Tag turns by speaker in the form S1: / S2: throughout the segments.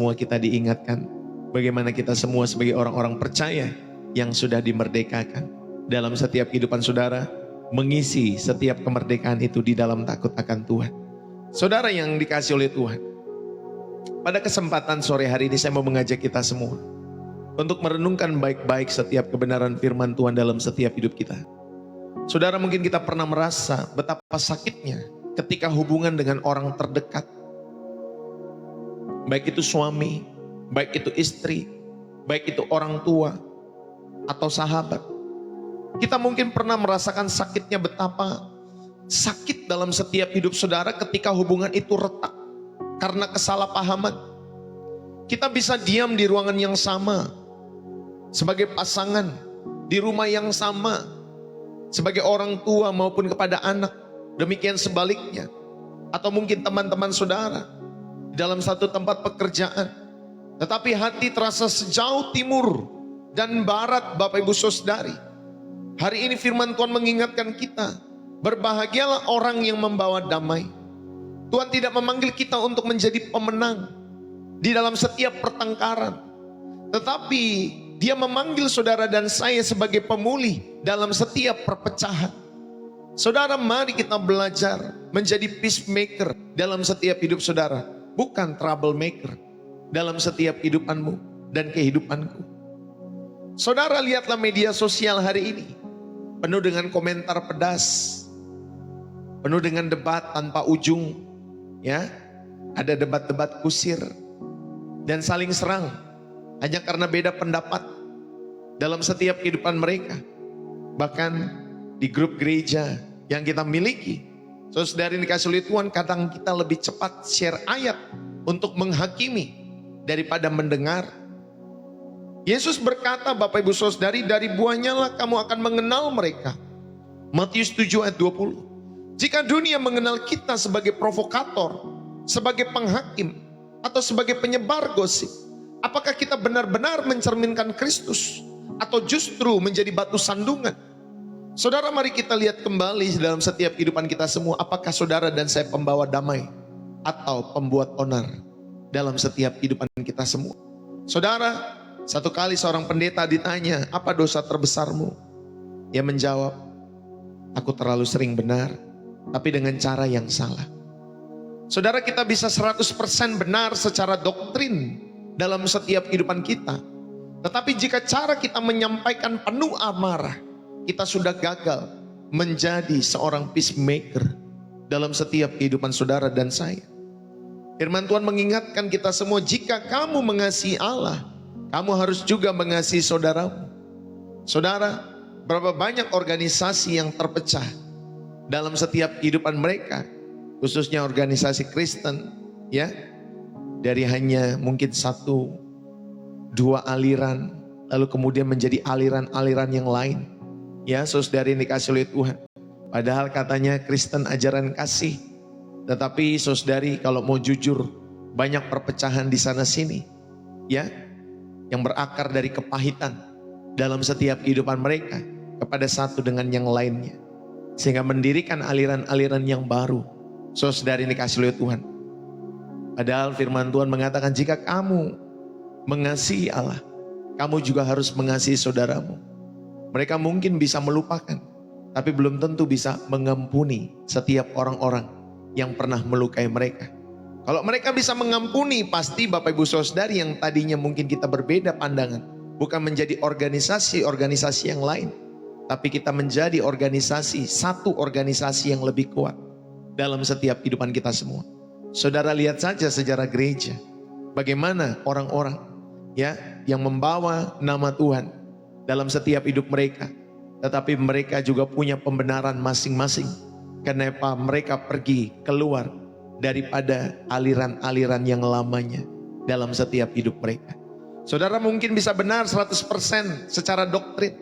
S1: semua kita diingatkan bagaimana kita semua sebagai orang-orang percaya yang sudah dimerdekakan. Dalam setiap kehidupan saudara, mengisi setiap kemerdekaan itu di dalam takut akan Tuhan. Saudara yang dikasih oleh Tuhan, pada kesempatan sore hari ini saya mau mengajak kita semua untuk merenungkan baik-baik setiap kebenaran firman Tuhan dalam setiap hidup kita. Saudara, mungkin kita pernah merasa betapa sakitnya ketika hubungan dengan orang terdekat, baik itu suami, baik itu istri, baik itu orang tua atau sahabat. Kita mungkin pernah merasakan sakitnya betapa sakit dalam setiap hidup saudara ketika hubungan itu retak karena kesalahpahaman. Kita bisa diam di ruangan yang sama sebagai pasangan, di rumah yang sama sebagai orang tua maupun kepada anak, demikian sebaliknya. Atau mungkin teman-teman saudara dalam satu tempat pekerjaan, tetapi hati terasa sejauh timur dan barat. Bapak Ibu Saudari, hari ini firman Tuhan mengingatkan kita, berbahagialah orang yang membawa damai. Tuhan tidak memanggil kita untuk menjadi pemenang di dalam setiap pertengkaran, tetapi Dia memanggil saudara dan saya sebagai pemulih dalam setiap perpecahan. Saudara, mari kita belajar menjadi peacemaker dalam setiap hidup saudara, bukan troublemaker dalam setiap kehidupanmu dan kehidupanku. Saudara, lihatlah media sosial hari ini, penuh dengan komentar pedas, penuh dengan debat tanpa ujung, ya. Ada debat-debat kusir dan saling serang hanya karena beda pendapat dalam setiap kehidupan mereka. Bahkan di grup gereja yang kita miliki, saudara yang dikasih oleh Tuhan, kadang kita lebih cepat share ayat untuk menghakimi daripada mendengar. Yesus berkata, Bapak Ibu Saudari, dari buahnya lah kamu akan mengenal mereka. Matius 7 ayat 20. Jika dunia mengenal kita sebagai provokator, sebagai penghakim, atau sebagai penyebar gosip, apakah kita benar-benar mencerminkan Kristus atau justru menjadi batu sandungan? Saudara, mari kita lihat kembali dalam setiap kehidupan kita semua. Apakah saudara dan saya pembawa damai atau pembuat onar dalam setiap kehidupan kita semua? Saudara, satu kali seorang pendeta ditanya, apa dosa terbesarmu? Dia menjawab, aku terlalu sering benar, tapi dengan cara yang salah. Saudara, kita bisa 100% benar secara doktrin dalam setiap kehidupan kita, tetapi jika cara kita menyampaikan penuh amarah, kita sudah gagal menjadi seorang peacemaker dalam setiap kehidupan saudara dan saya. Firman Tuhan mengingatkan kita semua, jika kamu mengasihi Allah, kamu harus juga mengasihi saudaramu. Saudara, berapa banyak organisasi yang terpecah dalam setiap kehidupan mereka, khususnya organisasi Kristen, ya, dari hanya mungkin 1-2 aliran, lalu kemudian menjadi aliran-aliran yang lain. Ya, saudara yang dikasih oleh Tuhan, padahal katanya Kristen ajaran kasih, tetapi saudari kalau mau jujur, banyak perpecahan di sana sini, ya, yang berakar dari kepahitan dalam setiap kehidupan mereka kepada satu dengan yang lainnya, sehingga mendirikan aliran-aliran yang baru. Saudari yang dikasih oleh Tuhan, padahal firman Tuhan mengatakan, jika kamu mengasihi Allah, kamu juga harus mengasihi saudaramu. Mereka mungkin bisa melupakan, tapi belum tentu bisa mengampuni setiap orang-orang yang pernah melukai mereka. Kalau mereka bisa mengampuni, pasti Bapak Ibu Saudari yang tadinya mungkin kita berbeda pandangan, bukan menjadi organisasi-organisasi yang lain, tapi kita menjadi satu organisasi yang lebih kuat dalam setiap kehidupan kita semua. Saudara, lihat saja sejarah gereja, bagaimana orang-orang, ya, yang membawa nama Tuhan dalam setiap hidup mereka, tetapi mereka juga punya pembenaran masing-masing. Kenapa mereka pergi keluar daripada aliran-aliran yang lamanya dalam setiap hidup mereka? Saudara mungkin bisa benar 100% secara doktrin,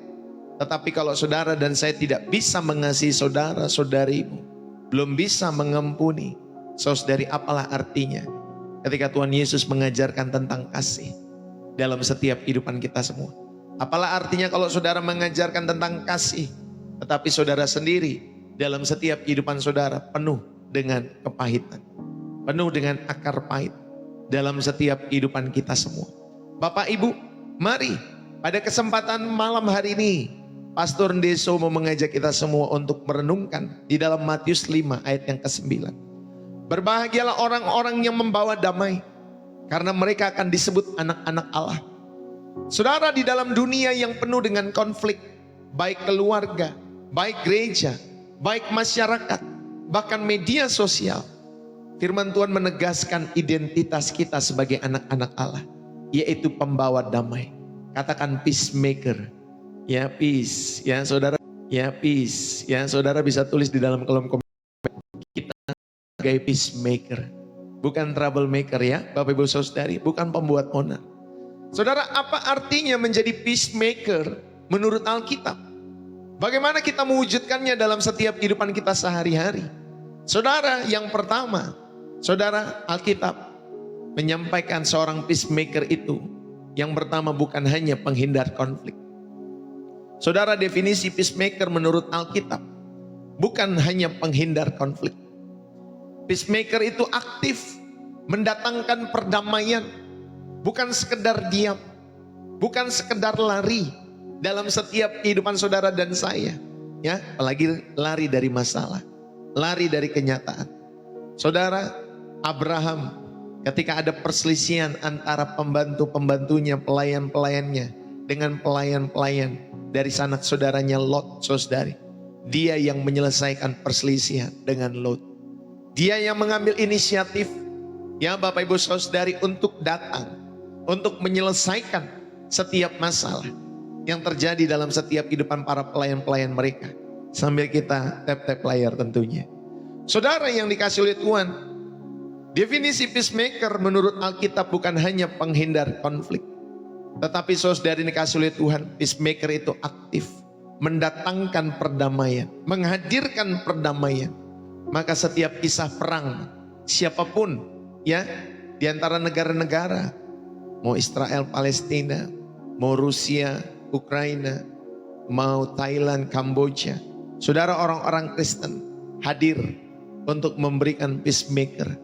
S1: tetapi kalau saudara dan saya tidak bisa mengasihi saudara-saudarimu, belum bisa mengampuni, saudari, apalah artinya ketika Tuhan Yesus mengajarkan tentang kasih dalam setiap kehidupan kita semua? Apalah artinya kalau saudara mengajarkan tentang kasih, tetapi saudara sendiri dalam setiap kehidupan saudara penuh dengan kepahitan, penuh dengan akar pahit, dalam setiap kehidupan kita semua. Bapak Ibu, mari pada kesempatan malam hari ini, Pastor Ndeso mau mengajak kita semua untuk merenungkan di dalam Matius 5 ayat yang ke-9. Berbahagialah orang-orang yang membawa damai, karena mereka akan disebut anak-anak Allah. Saudara, di dalam dunia yang penuh dengan konflik, baik keluarga, baik gereja, baik masyarakat, bahkan media sosial, firman Tuhan menegaskan identitas kita sebagai anak-anak Allah, yaitu pembawa damai. Katakan peacemaker. Ya, peace. Ya, saudara. Ya, peace. Ya, saudara bisa tulis di dalam kolom komentar. Kita sebagai peacemaker, bukan troublemaker ya, Bapak Ibu Saudari, bukan pembuat onar. Saudara, apa artinya menjadi peacemaker menurut Alkitab? Bagaimana kita mewujudkannya dalam setiap kehidupan kita sehari-hari? Saudara, yang pertama, saudara, Alkitab menyampaikan seorang peacemaker itu, yang pertama bukan hanya penghindar konflik. Saudara, definisi peacemaker menurut Alkitab bukan hanya penghindar konflik. Peacemaker itu aktif mendatangkan perdamaian, bukan sekedar diam, bukan sekedar lari dalam setiap kehidupan saudara dan saya, ya, apalagi lari dari masalah, lari dari kenyataan. Saudara, Abraham ketika ada perselisihan antara pembantu-pembantunya, pelayan-pelayannya dengan pelayan-pelayan dari sanak saudaranya Lot, saudari, dia yang menyelesaikan perselisihan dengan Lot. Dia yang mengambil inisiatif, ya Bapak Ibu Saudari, untuk datang, untuk menyelesaikan setiap masalah yang terjadi dalam setiap kehidupan para pelayan-pelayan mereka. Sambil kita tap-tap layar tentunya. Saudara yang dikasih oleh Tuhan, definisi peacemaker menurut Alkitab bukan hanya penghindar konflik. Tetapi saudari dikasih oleh Tuhan, peacemaker itu aktif mendatangkan perdamaian, menghadirkan perdamaian. Maka setiap kisah perang, siapapun ya, di antara negara-negara, mau Israel, Palestina, mau Rusia, Ukraina, mau Thailand, Kamboja, saudara, orang-orang Kristen hadir untuk memberikan peacemaker,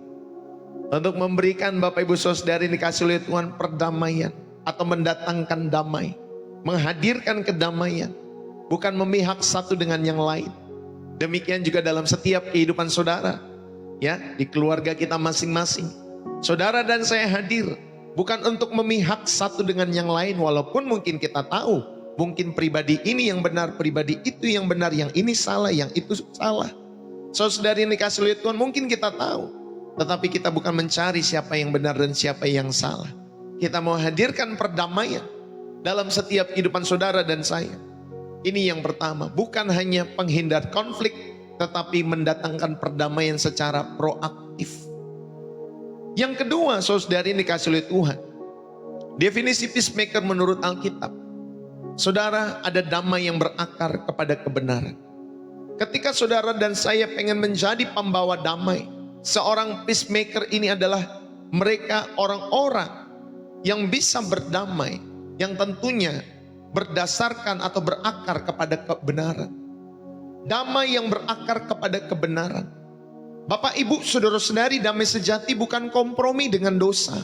S1: untuk memberikan Bapak Ibu Saudari dikasih oleh Tuhan perdamaian, atau mendatangkan damai, menghadirkan kedamaian, bukan memihak satu dengan yang lain. Demikian juga dalam setiap kehidupan saudara, ya, di keluarga kita masing-masing. Saudara dan saya hadir bukan untuk memihak satu dengan yang lain, walaupun mungkin kita tahu, mungkin pribadi ini yang benar, pribadi itu yang benar, yang ini salah, yang itu salah. Saudari yang dikasih oleh Tuhan, mungkin kita tahu, tetapi kita bukan mencari siapa yang benar dan siapa yang salah. Kita mau hadirkan perdamaian dalam setiap kehidupan saudara dan saya. Ini yang pertama, bukan hanya penghindar konflik, tetapi mendatangkan perdamaian secara proaktif. Yang kedua, saudari yang dikasih oleh Tuhan, definisi peacemaker menurut Alkitab, saudara, ada damai yang berakar kepada kebenaran. Ketika saudara dan saya pengen menjadi pembawa damai, seorang peacemaker ini adalah mereka orang-orang yang bisa berdamai, yang tentunya berdasarkan atau berakar kepada kebenaran. Damai yang berakar kepada kebenaran. Bapak Ibu saudara-saudari, damai sejati bukan kompromi dengan dosa,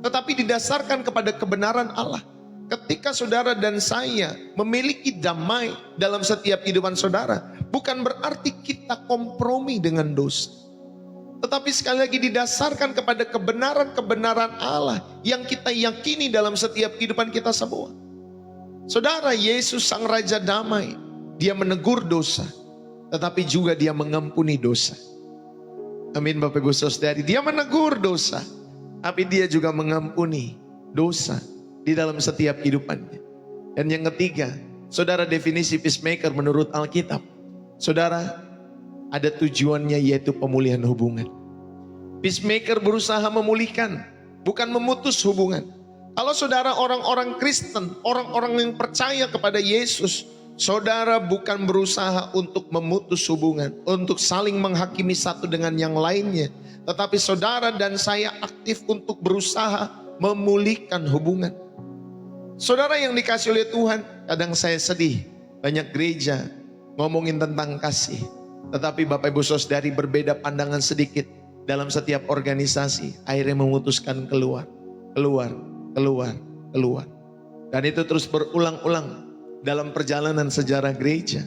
S1: tetapi didasarkan kepada kebenaran Allah. Ketika saudara dan saya memiliki damai dalam setiap kehidupan saudara, bukan berarti kita kompromi dengan dosa, tetapi sekali lagi didasarkan kepada kebenaran-kebenaran Allah yang kita yakini dalam setiap kehidupan kita semua. Saudara, Yesus sang Raja Damai, dia menegur dosa, tetapi juga dia mengampuni dosa. Amin Bapak Ibu Saudari, dia menegur dosa, tapi dia juga mengampuni dosa di dalam setiap kehidupannya. Dan yang ketiga, saudara, definisi peacemaker menurut Alkitab, saudara, ada tujuannya, yaitu pemulihan hubungan. Peacemaker berusaha memulihkan, bukan memutus hubungan. Kalau saudara orang-orang Kristen, orang-orang yang percaya kepada Yesus, saudara bukan berusaha untuk memutus hubungan, untuk saling menghakimi satu dengan yang lainnya, tetapi saudara dan saya aktif untuk berusaha memulihkan hubungan. Saudara yang dikasih oleh Tuhan, kadang saya sedih, banyak gereja ngomongin tentang kasih, tetapi Bapak Ibu Saudari berbeda pandangan sedikit dalam setiap organisasi, akhirnya memutuskan keluar, keluar, keluar, keluar. Dan itu terus berulang-ulang dalam perjalanan sejarah gereja.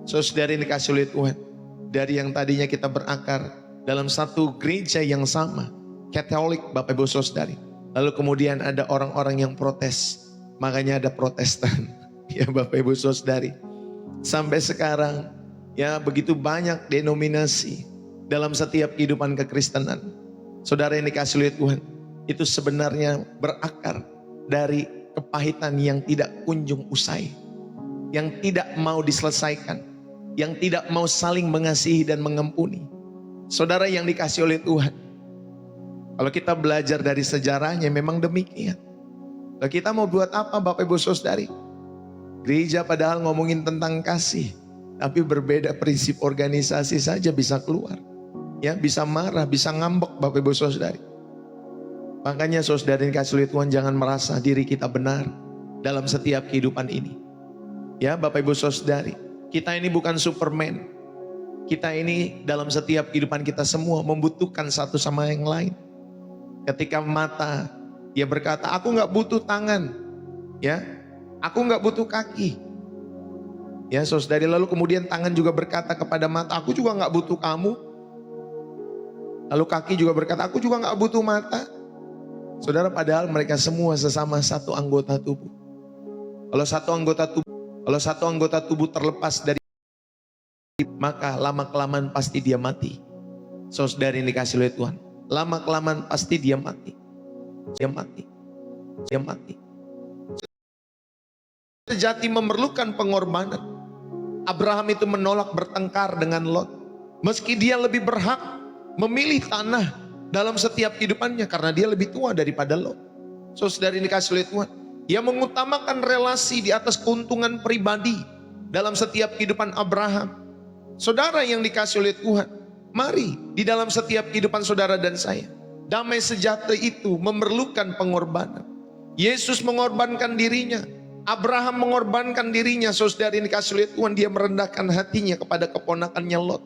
S1: Saudara yang dikasih oleh Tuhan, dari yang tadinya kita berakar dalam satu gereja yang sama, Katolik, Bapak Ibu Saudari. Lalu kemudian ada orang-orang yang protes, makanya ada Protestan. Ya Bapak Ibu Saudari, sampai sekarang ya begitu banyak denominasi dalam setiap kehidupan kekristenan. Saudara yang dikasih oleh Tuhan, itu sebenarnya berakar dari kepahitan yang tidak kunjung usai, yang tidak mau diselesaikan, yang tidak mau saling mengasihi dan mengampuni. Saudara yang dikasih oleh Tuhan, kalau kita belajar dari sejarahnya memang demikian. Kalau kita mau buat apa Bapak Ibu Saudari? Gereja padahal ngomongin tentang kasih, tapi berbeda prinsip organisasi saja bisa keluar. Ya, bisa marah, bisa ngambek Bapak Ibu Saudari. Makanya saudara yang dikasih oleh Tuhan, jangan merasa diri kita benar dalam setiap kehidupan ini. Ya Bapak Ibu Saudari, kita ini bukan Superman. Kita ini dalam setiap kehidupan kita semua membutuhkan satu sama yang lain. Ketika mata, dia berkata, aku gak butuh tangan. Ya, aku gak butuh kaki. Ya saudari, lalu kemudian tangan juga berkata kepada mata, aku juga gak butuh kamu. Lalu kaki juga berkata, aku juga gak butuh mata. Saudara, padahal mereka semua sesama satu anggota tubuh. Kalau satu anggota tubuh terlepas dari, maka lama-kelamaan pasti dia mati. Saudara yang dikasih oleh Tuhan, lama-kelamaan pasti dia mati. Dia mati. Dia mati. Sejati memerlukan pengorbanan. Abraham itu menolak bertengkar dengan Lot. Meski dia lebih berhak memilih tanah dalam setiap kehidupannya karena dia lebih tua daripada Lot. Saudara yang dikasih oleh Tuhan, dia mengutamakan relasi di atas keuntungan pribadi dalam setiap kehidupan Abraham. Saudara yang dikasih oleh Tuhan, mari di dalam setiap kehidupan saudara dan saya, damai sejahtera itu memerlukan pengorbanan. Yesus mengorbankan dirinya, Abraham mengorbankan dirinya. Saudara yang dikasih oleh Tuhan, dia merendahkan hatinya kepada keponakannya Lot.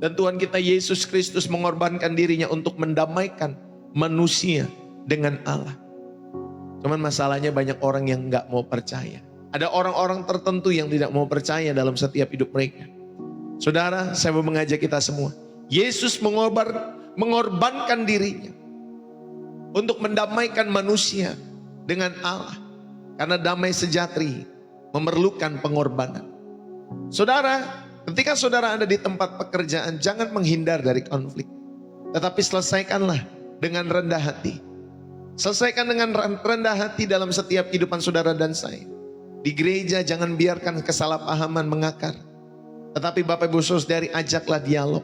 S1: Dan Tuhan kita Yesus Kristus mengorbankan dirinya untuk mendamaikan manusia dengan Allah. Cuman masalahnya banyak orang yang gak mau percaya. Ada orang-orang tertentu yang tidak mau percaya dalam setiap hidup mereka. Saudara, saya mau mengajak kita semua. Yesus mengorbankan dirinya untuk mendamaikan manusia dengan Allah. Karena damai sejahtera memerlukan pengorbanan. Saudara, ketika saudara ada di tempat pekerjaan, jangan menghindar dari konflik. Tetapi selesaikanlah dengan rendah hati. Selesaikan dengan rendah hati dalam setiap kehidupan saudara dan saya. Di gereja jangan biarkan kesalahpahaman mengakar. Tetapi Bapak Ibu Saudari, ajaklah dialog.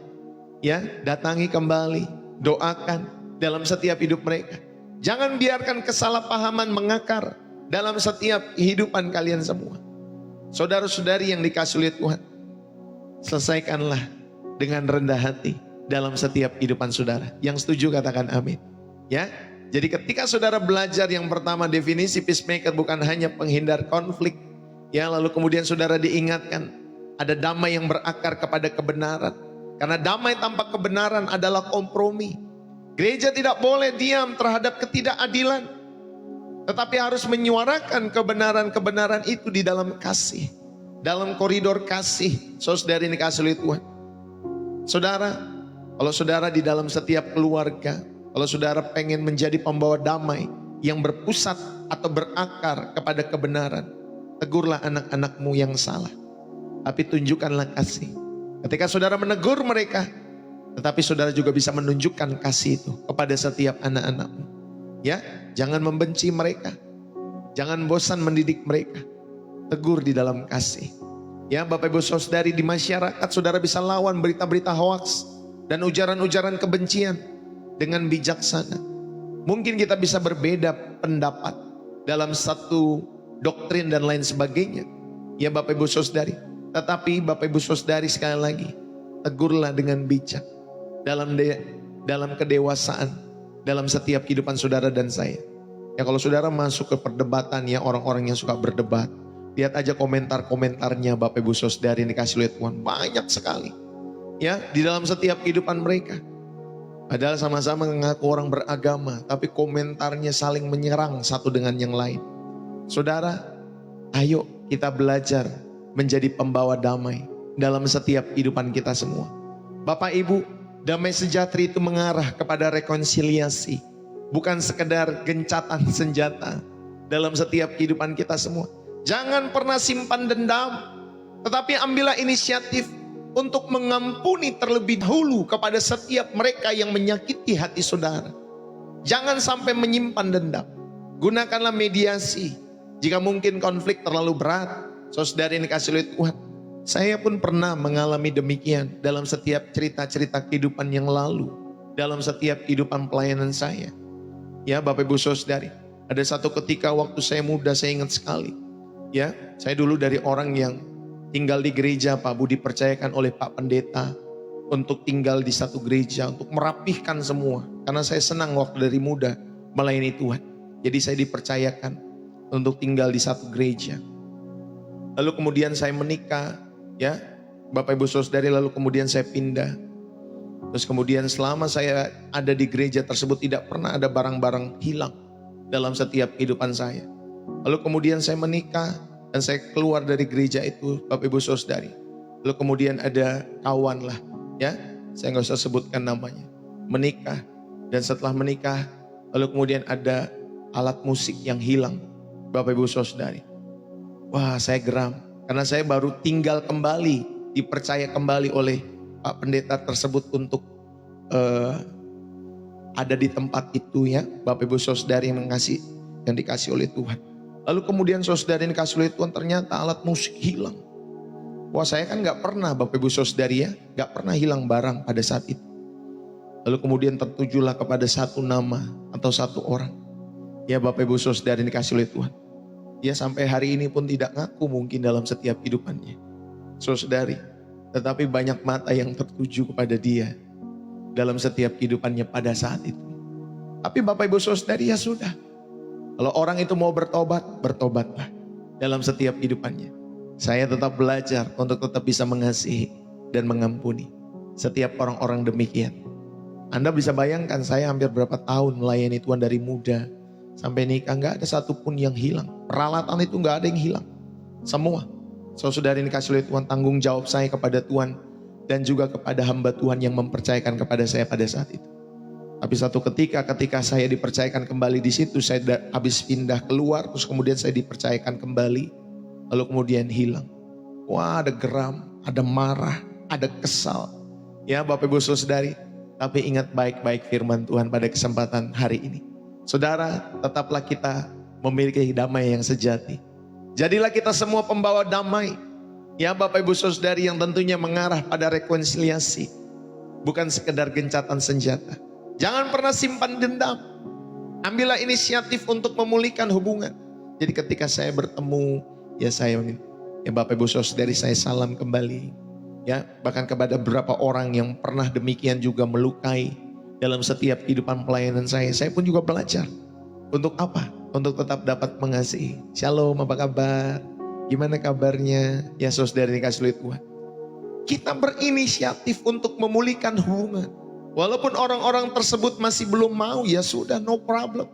S1: Ya, datangi kembali, doakan dalam setiap hidup mereka. Jangan biarkan kesalahpahaman mengakar dalam setiap kehidupan kalian semua. Saudara-saudari yang dikasihi oleh Tuhan, selesaikanlah dengan rendah hati dalam setiap kehidupan saudara. Yang setuju katakan amin. Ya, jadi ketika saudara belajar yang pertama, definisi peacemaker bukan hanya penghindar konflik. Ya, lalu kemudian saudara diingatkan ada damai yang berakar kepada kebenaran. Karena damai tanpa kebenaran adalah kompromi. Gereja tidak boleh diam terhadap ketidakadilan, tetapi harus menyuarakan kebenaran-kebenaran itu di dalam kasih, dalam koridor kasih. Saudara ini kasih oleh Tuhan. Saudara, kalau saudara di dalam setiap keluarga, kalau saudara pengen menjadi pembawa damai yang berpusat atau berakar kepada kebenaran, tegurlah anak-anakmu yang salah, tapi tunjukkanlah kasih. Ketika saudara menegur mereka, tetapi saudara juga bisa menunjukkan kasih itu kepada setiap anak-anakmu. Ya, jangan membenci mereka, jangan bosan mendidik mereka, tegur di dalam kasih. Ya, Bapak Ibu Saudari, di masyarakat saudara bisa lawan berita-berita hoaks dan ujaran-ujaran kebencian dengan bijaksana. Mungkin kita bisa berbeda pendapat dalam satu doktrin dan lain sebagainya. Ya Bapak Ibu Saudari, tetapi Bapak Ibu Saudari sekali lagi, tegurlah dengan bijak dalam kedewasaan dalam setiap kehidupan saudara dan saya. Ya, kalau saudara masuk ke perdebatan, ya orang-orang yang suka berdebat, lihat aja komentar-komentarnya Bapak Ibu Saudari yang dikasih oleh Tuhan, banyak sekali. Ya, di dalam setiap kehidupan mereka. Padahal sama-sama mengaku orang beragama, tapi komentarnya saling menyerang satu dengan yang lain. Saudara, ayo kita belajar menjadi pembawa damai dalam setiap kehidupan kita semua. Bapak Ibu, damai sejahtera itu mengarah kepada rekonsiliasi, bukan sekedar gencatan senjata dalam setiap kehidupan kita semua. Jangan pernah simpan dendam, tetapi ambillah inisiatif untuk mengampuni terlebih dahulu kepada setiap mereka yang menyakiti hati saudara. Jangan sampai menyimpan dendam. Gunakanlah mediasi. Jika mungkin konflik terlalu berat, saudara yang dikasih oleh Tuhan, saya pun pernah mengalami demikian dalam setiap cerita-cerita kehidupan yang lalu, dalam setiap kehidupan pelayanan saya. Ya Bapak Ibu Saudari, ada satu ketika waktu saya muda, saya ingat sekali. Ya, saya dulu dari orang yang tinggal di gereja, Pak Bu, dipercayakan oleh Pak Pendeta untuk tinggal di satu gereja, untuk merapihkan semua. Karena saya senang waktu dari muda melayani Tuhan. Jadi saya dipercayakan untuk tinggal di satu gereja. Lalu kemudian saya menikah, ya Bapak Ibu Saudari, lalu kemudian saya pindah. Terus kemudian selama saya ada di gereja tersebut tidak pernah ada barang-barang hilang dalam setiap kehidupan saya. Lalu kemudian saya menikah dan saya keluar dari gereja itu, Bapak Ibu Saudari. Lalu kemudian ada kawan lah, ya saya nggak usah sebutkan namanya, menikah. Dan setelah menikah, lalu kemudian ada alat musik yang hilang, Bapak Ibu Saudari. Wah, saya geram karena saya baru tinggal kembali, dipercaya kembali oleh Pak Pendeta tersebut untuk ada di tempat itu, ya Bapak Ibu Saudari yang dikasih oleh Tuhan. Lalu kemudian saudara yang dikasih oleh Tuhan, ternyata alat musik hilang. Wah, saya kan gak pernah Bapak Ibu Saudari, ya, gak pernah hilang barang pada saat itu. Lalu kemudian tertujulah kepada satu nama atau satu orang, ya Bapak Ibu Saudari yang dikasih oleh Tuhan. Dia sampai hari ini pun tidak ngaku mungkin dalam setiap kehidupannya, saudari. Tetapi banyak mata yang tertuju kepada dia dalam setiap kehidupannya pada saat itu. Tapi Bapak Ibu Saudari, ya sudah. Kalau orang itu mau bertobat, bertobatlah dalam setiap kehidupannya. Saya tetap belajar untuk tetap bisa mengasihi dan mengampuni setiap orang-orang demikian. Anda bisa bayangkan saya hampir berapa tahun melayani Tuhan dari muda sampai nikah, gak ada satupun yang hilang. Peralatan itu gak ada yang hilang. Semua. Saudara yang dikasih oleh Tuhan, tanggung jawab saya kepada Tuhan dan juga kepada hamba Tuhan yang mempercayakan kepada saya pada saat itu. Tapi satu ketika saya dipercayakan kembali di situ, saya habis pindah keluar, terus kemudian saya dipercayakan kembali, lalu kemudian hilang. Wah, ada geram, ada marah, ada kesal. Ya Bapak Ibu Saudari, tapi ingat baik-baik firman Tuhan pada kesempatan hari ini. Saudara, tetaplah kita memiliki damai yang sejati. Jadilah kita semua pembawa damai. Ya Bapak Ibu Saudari, yang tentunya mengarah pada rekonsiliasi, bukan sekedar gencatan senjata. Jangan pernah simpan dendam. Ambillah inisiatif untuk memulihkan hubungan. Jadi ketika saya bertemu, ya Bapak Ibu Saudari, saya salam kembali. Ya, bahkan kepada beberapa orang yang pernah demikian juga melukai dalam setiap kehidupan pelayanan saya pun juga belajar. Untuk apa? Untuk tetap dapat mengasihi. Shalom, apa kabar? Gimana kabarnya? Ya saudari dikasih oleh Tuhan. Kita berinisiatif untuk memulihkan hubungan. Walaupun orang-orang tersebut masih belum mau, ya sudah, no problem.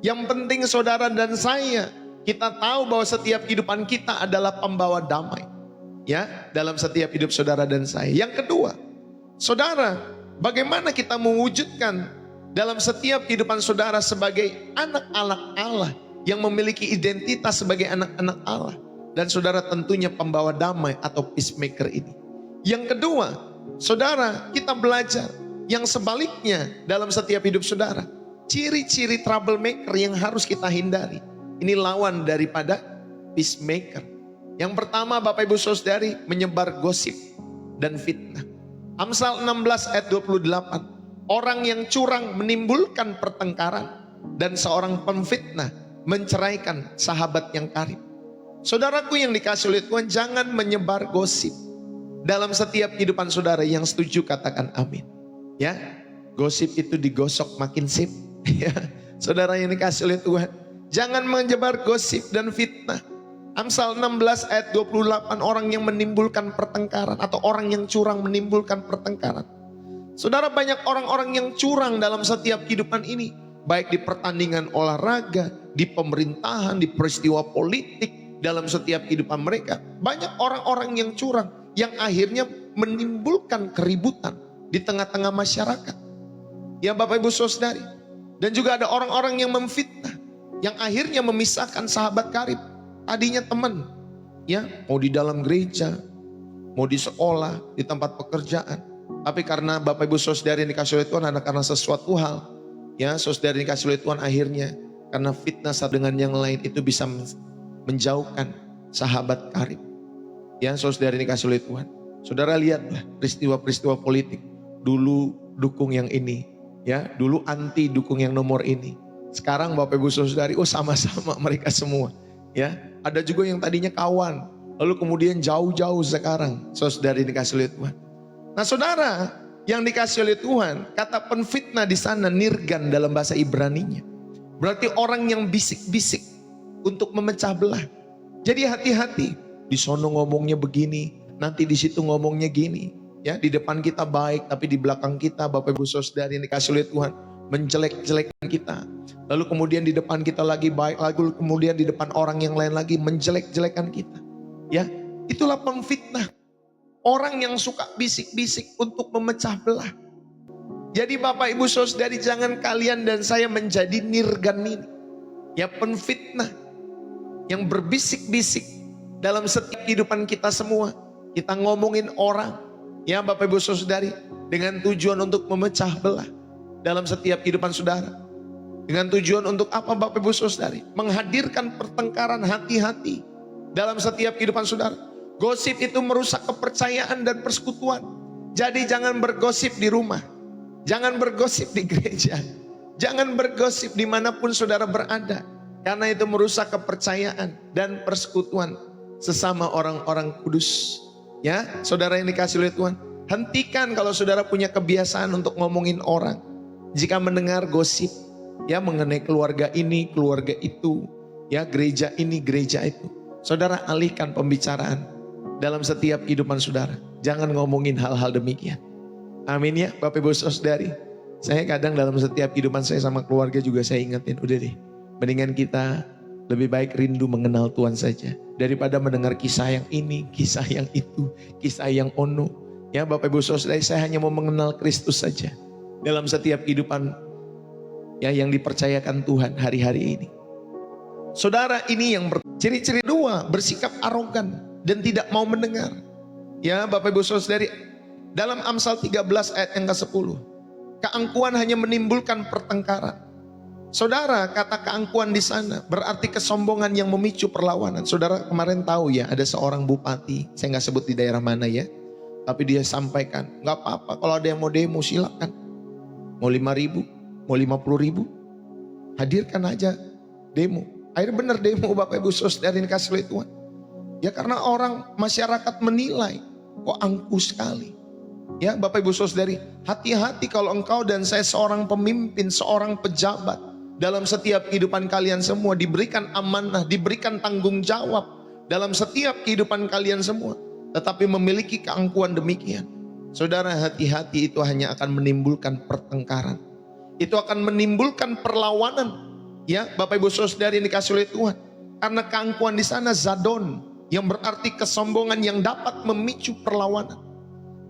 S1: Yang penting saudara dan saya, kita tahu bahwa setiap kehidupan kita adalah pembawa damai. Ya, dalam setiap hidup saudara dan saya. Yang kedua, saudara, bagaimana kita mewujudkan dalam setiap kehidupan saudara sebagai anak-anak Allah yang memiliki identitas sebagai anak-anak Allah. Dan saudara tentunya pembawa damai atau peacemaker ini. Yang kedua, saudara, kita belajar yang sebaliknya dalam setiap hidup saudara. Ciri-ciri troublemaker yang harus kita hindari. Ini lawan daripada peacemaker. Yang pertama Bapak Ibu Saudari, menyebar gosip dan fitnah. Amsal 16 ayat 28. Orang yang curang menimbulkan pertengkaran dan seorang pemfitnah menceraikan sahabat yang karib. Saudaraku yang dikasih oleh Tuhan, jangan menyebar gosip dalam setiap kehidupan saudara. Yang setuju katakan amin. Ya, gosip itu digosok makin sip. Ya, saudara yang dikasih oleh Tuhan, jangan menyebar gosip dan fitnah. Amsal 16 ayat 28, orang yang menimbulkan pertengkaran atau orang yang curang menimbulkan pertengkaran. Saudara, banyak orang-orang yang curang dalam setiap kehidupan ini. Baik di pertandingan olahraga, di pemerintahan, di peristiwa politik, dalam setiap kehidupan mereka. Banyak orang-orang yang curang, yang akhirnya menimbulkan keributan di tengah-tengah masyarakat. Ya Bapak Ibu Saudari. Dan juga ada orang-orang yang memfitnah, yang akhirnya memisahkan sahabat karib. Tadinya teman, ya mau di dalam gereja, mau di sekolah, di tempat pekerjaan. Tapi karena Bapak Ibu Saudari yang dikasih oleh Tuhan, karena sesuatu hal, ya saudari dikasih oleh Tuhan, akhirnya karena fitnah satu dengan yang lain itu bisa menjauhkan sahabat karib. Ya saudari dikasih oleh Tuhan. Saudara lihatlah peristiwa-peristiwa politik. Dulu dukung yang ini, ya dulu anti dukung yang nomor ini. Sekarang Bapak Ibu Saudari, sama-sama mereka semua. Ya, ada juga yang tadinya kawan, lalu kemudian jauh-jauh sekarang. Saudari dikasih oleh Tuhan. Nah saudara yang dikasih oleh Tuhan, kata penfitnah di sana nirgan dalam bahasa Ibraninya. Berarti orang yang bisik-bisik untuk memecah belah. Jadi hati-hati, di sono ngomongnya begini, nanti di situ ngomongnya gini. Ya, di depan kita baik, tapi di belakang kita Bapak Ibu Saudari yang dikasih oleh Tuhan menjelek-jelekkan kita. Lalu kemudian di depan kita lagi baik, lalu kemudian di depan orang yang lain lagi menjelek-jelekan kita. Ya, itulah pemfitnah. Orang yang suka bisik-bisik untuk memecah belah. Jadi Bapak Ibu Saudari, jangan kalian dan saya menjadi nirgan ini. Ya penfitnah yang berbisik-bisik dalam setiap kehidupan kita semua. Kita ngomongin orang, ya Bapak Ibu Saudari, dengan tujuan untuk memecah belah dalam setiap kehidupan saudara. Dengan tujuan untuk apa Bapak Ibu Saudari? Menghadirkan pertengkaran hati-hati dalam setiap kehidupan saudara. Gosip itu merusak kepercayaan dan persekutuan. Jadi jangan bergosip di rumah. Jangan bergosip di gereja. Jangan bergosip dimanapun saudara berada. Karena itu merusak kepercayaan dan persekutuan sesama orang-orang kudus. Ya, saudara yang dikasih oleh Tuhan. Hentikan kalau saudara punya kebiasaan untuk ngomongin orang. Jika mendengar gosip, ya mengenai keluarga ini, keluarga itu, ya gereja ini, gereja itu. Saudara alihkan pembicaraan dalam setiap kehidupan saudara. Jangan ngomongin hal-hal demikian. Amin ya Bapak Ibu Saudari. Saya kadang dalam setiap kehidupan saya sama keluarga juga saya ingetin, udah deh, mendingan kita lebih baik rindu mengenal Tuhan saja. Daripada mendengar kisah yang ini, kisah yang itu, kisah yang ono. Ya Bapak Ibu Saudari, saya hanya mau mengenal Kristus saja. Dalam setiap kehidupan ya yang dipercayakan Tuhan hari-hari ini. Saudara, ini yang ciri-ciri dua, bersikap arogan dan tidak mau mendengar. Ya Bapak Ibu Saudari, dalam Amsal 13 ayat yang ke-10, keangkuhan hanya menimbulkan pertengkaran. Saudara, kata keangkuhan di sana berarti kesombongan yang memicu perlawanan. Saudara kemarin tahu ya, ada seorang bupati, saya nggak sebut di daerah mana ya, tapi dia sampaikan, nggak apa-apa kalau ada yang mau demo silakan. Mau 5.000, mau 50.000, hadirkan aja demo. Akhirnya benar demo Bapak Ibu Saudari dikasih oleh Tuhan. Ya karena orang masyarakat menilai kok angkuh sekali. Ya Bapak Ibu Saudari, hati-hati kalau engkau dan saya seorang pemimpin, seorang pejabat. Dalam setiap kehidupan kalian semua diberikan amanah, diberikan tanggung jawab. Dalam setiap kehidupan kalian semua. Tetapi memiliki keangkuhan demikian. Saudara, hati-hati, itu hanya akan menimbulkan pertengkaran. Itu akan menimbulkan perlawanan. Ya Bapak Ibu Saudari yang dikasih oleh Tuhan. Karena keangkuhan di sana zadon, yang berarti kesombongan yang dapat memicu perlawanan.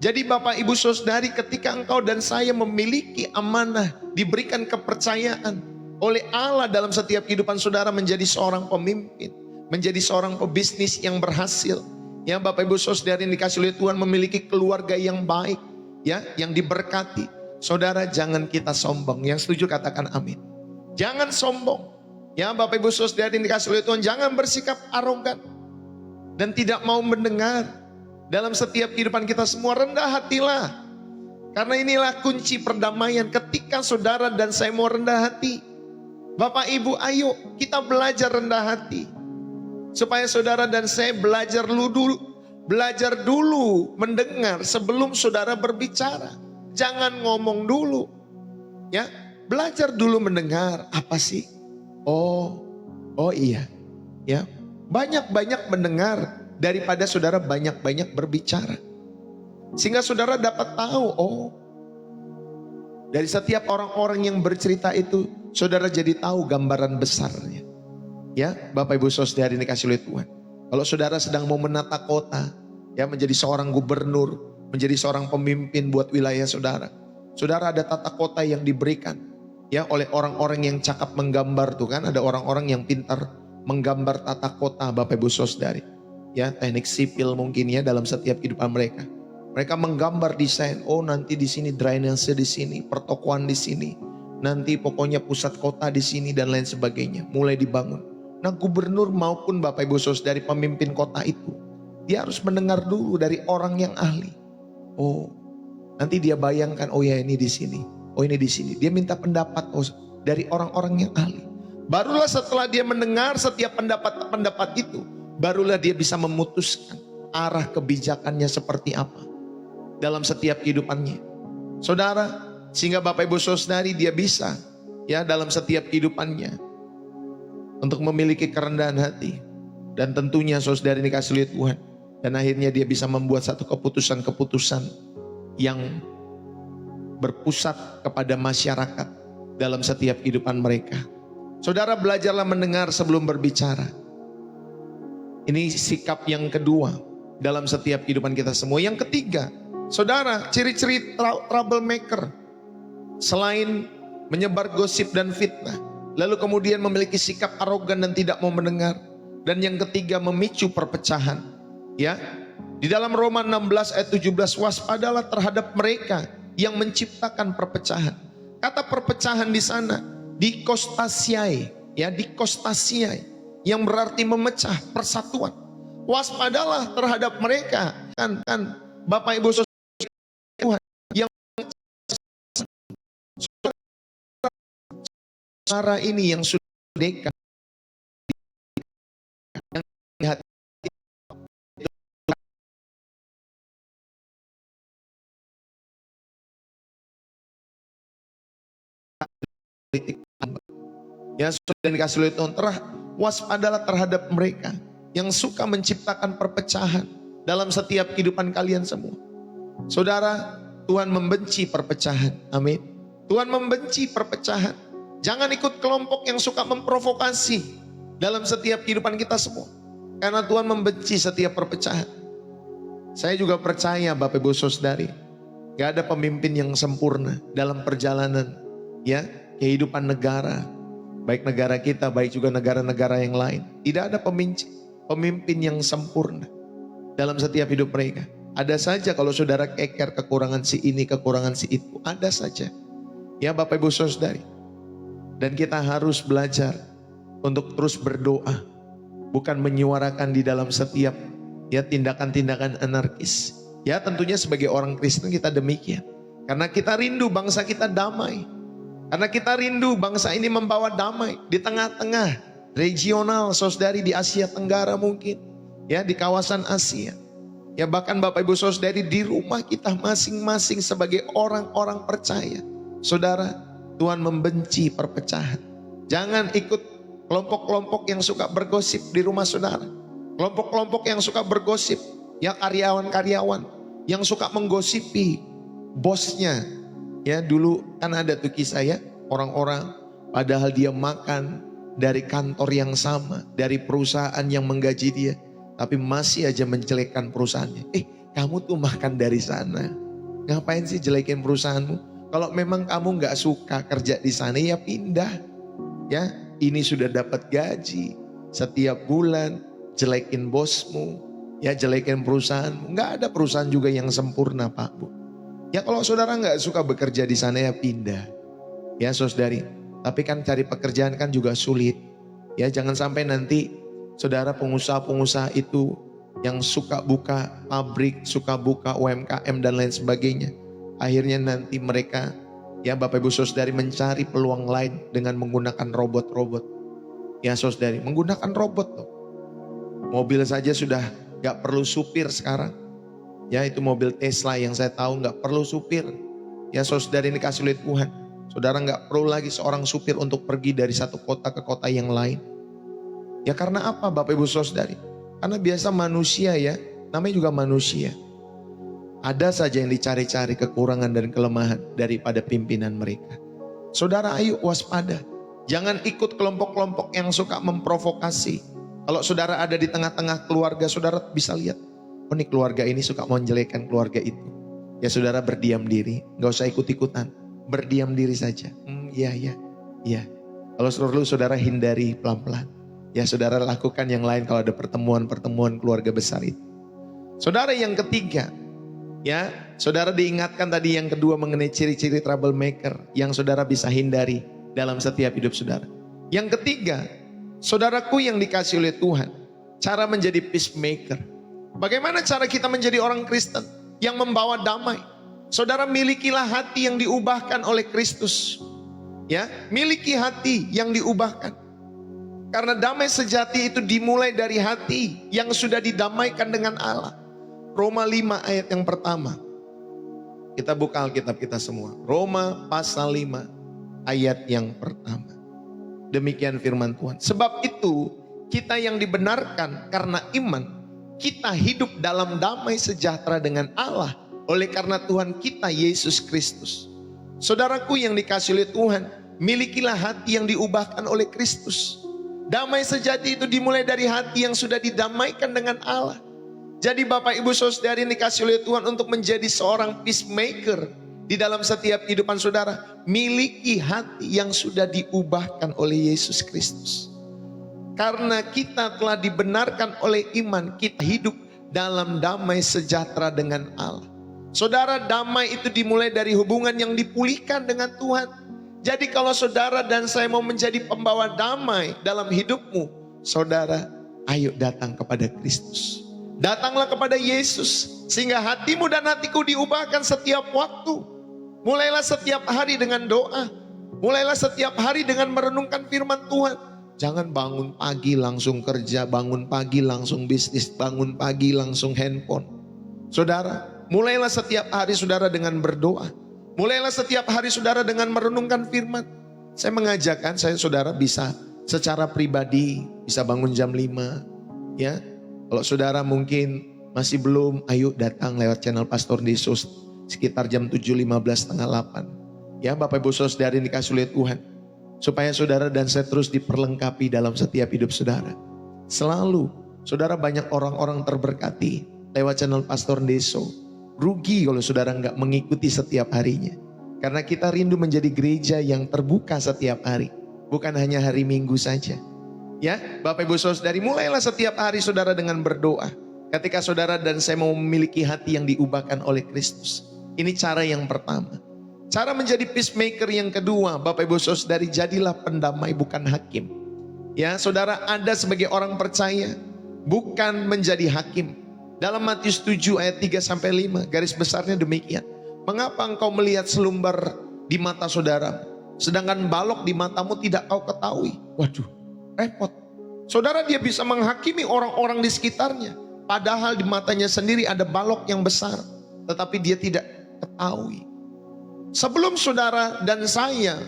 S1: Jadi Bapak Ibu Saudari, ketika engkau dan saya memiliki amanah, diberikan kepercayaan oleh Allah dalam setiap kehidupan saudara menjadi seorang pemimpin, menjadi seorang pebisnis yang berhasil. Ya Bapak Ibu Saudari yang dikasih oleh Tuhan, memiliki keluarga yang baik, ya yang diberkati. Saudara, jangan kita sombong. Yang setuju katakan amin. Jangan sombong. Ya Bapak Ibu Saudari yang dikasih oleh Tuhan, jangan bersikap arogan dan tidak mau mendengar. Dalam setiap kehidupan kita semua rendah hatilah. Karena inilah kunci perdamaian. Ketika saudara dan saya mau rendah hati, Bapak Ibu ayo kita belajar rendah hati. Supaya saudara dan saya belajar dulu mendengar sebelum saudara berbicara. Jangan ngomong dulu. Ya, belajar dulu mendengar. Apa sih? Oh iya. Ya, banyak-banyak mendengar daripada saudara banyak-banyak berbicara. Sehingga saudara dapat tahu, oh Dari setiap orang-orang yang bercerita itu, saudara jadi tahu gambaran besarnya. Ya, Bapak Ibu Saudara ini kasih oleh Tuhan. Kalau saudara sedang mau menata kota, ya menjadi seorang gubernur, menjadi seorang pemimpin buat wilayah saudara. Saudara ada tata kota yang diberikan ya oleh orang-orang yang cakap menggambar tuh kan, ada orang-orang yang pintar menggambar tata kota Bapak Ibu Saudara. Ya, teknik sipil mungkin ya dalam setiap kehidupan mereka. Mereka menggambar desain, oh nanti di sini drainase di sini, pertokoan di sini, nanti pokoknya pusat kota di sini dan lain sebagainya, mulai dibangun. Nah, gubernur maupun Bapak Ibu Saudara dari pemimpin kota itu, dia harus mendengar dulu dari orang yang ahli. Oh, nanti dia bayangkan, oh ya ini di sini, oh ini di sini. Dia minta pendapat dari orang-orang yang ahli. Barulah setelah dia mendengar setiap pendapat itu, barulah dia bisa memutuskan arah kebijakannya seperti apa dalam setiap kehidupannya. Saudara, sehingga Bapak Ibu Saudari dia bisa ya dalam setiap kehidupannya untuk memiliki kerendahan hati. Dan tentunya saudara ini kasih lihat Tuhan. Dan akhirnya dia bisa membuat satu keputusan-keputusan yang berpusat kepada masyarakat dalam setiap kehidupan mereka. Saudara, belajarlah mendengar sebelum berbicara. Ini sikap yang kedua dalam setiap kehidupan kita semua. Yang ketiga, saudara, ciri-ciri troublemaker selain menyebar gosip dan fitnah, lalu kemudian memiliki sikap arogan dan tidak mau mendengar, dan yang ketiga memicu perpecahan. Ya, di dalam Roma 16 ayat 17, waspadalah terhadap mereka yang menciptakan perpecahan. Kata perpecahan di sana dikostasiai, ya dikostasiai, yang berarti memecah persatuan. Waspadalah terhadap mereka kan Bapak Ibu Tuhan yang cara ini yang sudah merdeka, yang lihat politik ya sudah dikasih oleh Tuhan. Waspadalah terhadap mereka yang suka menciptakan perpecahan dalam setiap kehidupan kalian semua. Saudara, Tuhan membenci perpecahan. Amin. Tuhan membenci perpecahan. Jangan ikut kelompok yang suka memprovokasi dalam setiap kehidupan kita semua. Karena Tuhan membenci setiap perpecahan. Saya juga percaya Bapak Ibu Saudari, gak ada pemimpin yang sempurna dalam perjalanan ya kehidupan negara. Baik negara kita, baik juga negara-negara yang lain. Tidak ada pemimpin yang sempurna dalam setiap hidup mereka. Ada saja kalau saudara keker kekurangan si ini, kekurangan si itu. Ada saja. Ya Bapak Ibu Saudari. Dan kita harus belajar untuk terus berdoa. Bukan menyuarakan di dalam setiap ya tindakan-tindakan anarkis. Ya tentunya sebagai orang Kristen kita demikian. Karena kita rindu bangsa kita damai. Karena kita rindu bangsa ini membawa damai di tengah-tengah regional, saudari di Asia Tenggara mungkin, ya di kawasan Asia. Ya bahkan Bapak Ibu Saudari di rumah kita masing-masing sebagai orang-orang percaya. Saudara, Tuhan membenci perpecahan. Jangan ikut kelompok-kelompok yang suka bergosip di rumah saudara. Kelompok-kelompok yang suka bergosip, ya karyawan-karyawan yang suka menggosipi bosnya. Ya dulu kan ada tuh kisah ya, orang-orang padahal dia makan dari kantor yang sama, dari perusahaan yang menggaji dia, tapi masih aja menjelekkan perusahaannya. Kamu tuh makan dari sana, ngapain sih jelekin perusahaanmu? Kalau memang kamu gak suka kerja di sana ya pindah. Ya ini sudah dapat gaji setiap bulan, jelekin bosmu, ya jelekin perusahaanmu. Gak ada perusahaan juga yang sempurna Pak Bu. Ya kalau saudara nggak suka bekerja di sana ya pindah. Ya saudari, tapi kan cari pekerjaan kan juga sulit. Ya jangan sampai nanti saudara pengusaha-pengusaha itu yang suka buka pabrik, suka buka UMKM dan lain sebagainya. Akhirnya nanti mereka ya Bapak Ibu Saudari mencari peluang lain dengan menggunakan robot-robot. Ya saudari, menggunakan robot loh. Mobil saja sudah nggak perlu supir sekarang. Ya itu mobil Tesla yang saya tahu nggak perlu supir. Ya saudara ini kasih lihat Tuhan. Saudara nggak perlu lagi seorang supir untuk pergi dari satu kota ke kota yang lain. Ya karena apa Bapak Ibu Saudari? Karena biasa manusia ya, namanya juga manusia. Ada saja yang dicari-cari kekurangan dan kelemahan daripada pimpinan mereka. Saudara, ayo waspada. Jangan ikut kelompok-kelompok yang suka memprovokasi. Kalau saudara ada di tengah-tengah keluarga, saudara bisa lihat, oh ini keluarga ini suka menjelekkan keluarga itu. Ya saudara berdiam diri, gak usah ikut-ikutan. Berdiam diri saja. Iya. Kalau perlu saudara hindari pelan-pelan. Ya saudara lakukan yang lain kalau ada pertemuan-pertemuan keluarga besar itu. Saudara yang ketiga, ya, saudara diingatkan tadi yang kedua mengenai ciri-ciri troublemaker yang saudara bisa hindari dalam setiap hidup saudara. Yang ketiga, saudaraku yang dikasih oleh Tuhan, cara menjadi peacemaker. Bagaimana cara kita menjadi orang Kristen yang membawa damai? Saudara, milikilah hati yang diubahkan oleh Kristus. Ya, miliki hati yang diubahkan. Karena damai sejati itu dimulai dari hati yang sudah didamaikan dengan Allah. Roma 5 ayat yang pertama. Kita buka Alkitab kita semua. Roma pasal 5 ayat yang pertama. Demikian firman Tuhan. Sebab itu kita yang dibenarkan karena iman, kita hidup dalam damai sejahtera dengan Allah oleh karena Tuhan kita Yesus Kristus. Saudaraku yang dikasih oleh Tuhan, milikilah hati yang diubahkan oleh Kristus. Damai sejati itu dimulai dari hati yang sudah didamaikan dengan Allah. Jadi Bapak Ibu Saudara yang dikasih oleh Tuhan untuk menjadi seorang peacemaker di dalam setiap kehidupan saudara, miliki hati yang sudah diubahkan oleh Yesus Kristus. Karena kita telah dibenarkan oleh iman, kita hidup dalam damai sejahtera dengan Allah. Saudara, damai itu dimulai dari hubungan yang dipulihkan dengan Tuhan. Jadi kalau saudara dan saya mau menjadi pembawa damai dalam hidupmu, saudara, ayo datang kepada Kristus. Datanglah kepada Yesus sehingga hatimu dan hatiku diubahkan setiap waktu. Mulailah setiap hari dengan doa. Mulailah setiap hari dengan merenungkan firman Tuhan. Jangan bangun pagi langsung kerja, bangun pagi langsung bisnis, bangun pagi langsung handphone. Saudara, mulailah setiap hari saudara dengan berdoa. Mulailah setiap hari saudara dengan merenungkan firman. Saya mengajarkan, saudara bisa secara pribadi, bisa bangun jam 5. Ya, kalau saudara mungkin masih belum, ayo datang lewat channel Pastor Desos sekitar jam 7.15, setengah 8. Ya, Bapak Ibu Saudara yang dikasih oleh Tuhan, supaya saudara dan saya terus diperlengkapi dalam setiap hidup saudara. Selalu saudara banyak orang-orang terberkati lewat channel Pastor Deso. Rugi kalau saudara nggak mengikuti setiap harinya. Karena kita rindu menjadi gereja yang terbuka setiap hari, bukan hanya hari Minggu saja. Ya, Bapak Ibu Saudari, mulailah setiap hari saudara dengan berdoa. Ketika saudara dan saya mau memiliki hati yang diubahkan oleh Kristus. Ini cara yang pertama. Cara menjadi peacemaker yang kedua, Bapak Ibu Saudari, jadilah pendamai bukan hakim. Ya, saudara ada sebagai orang percaya, bukan menjadi hakim. Dalam Matius 7 ayat 3-5, garis besarnya demikian. Mengapa engkau melihat selumbar di mata saudara, sedangkan balok di matamu tidak kau ketahui? Waduh, repot. Saudara, dia bisa menghakimi orang-orang di sekitarnya. Padahal di matanya sendiri ada balok yang besar, tetapi dia tidak ketahui. Sebelum saudara dan saya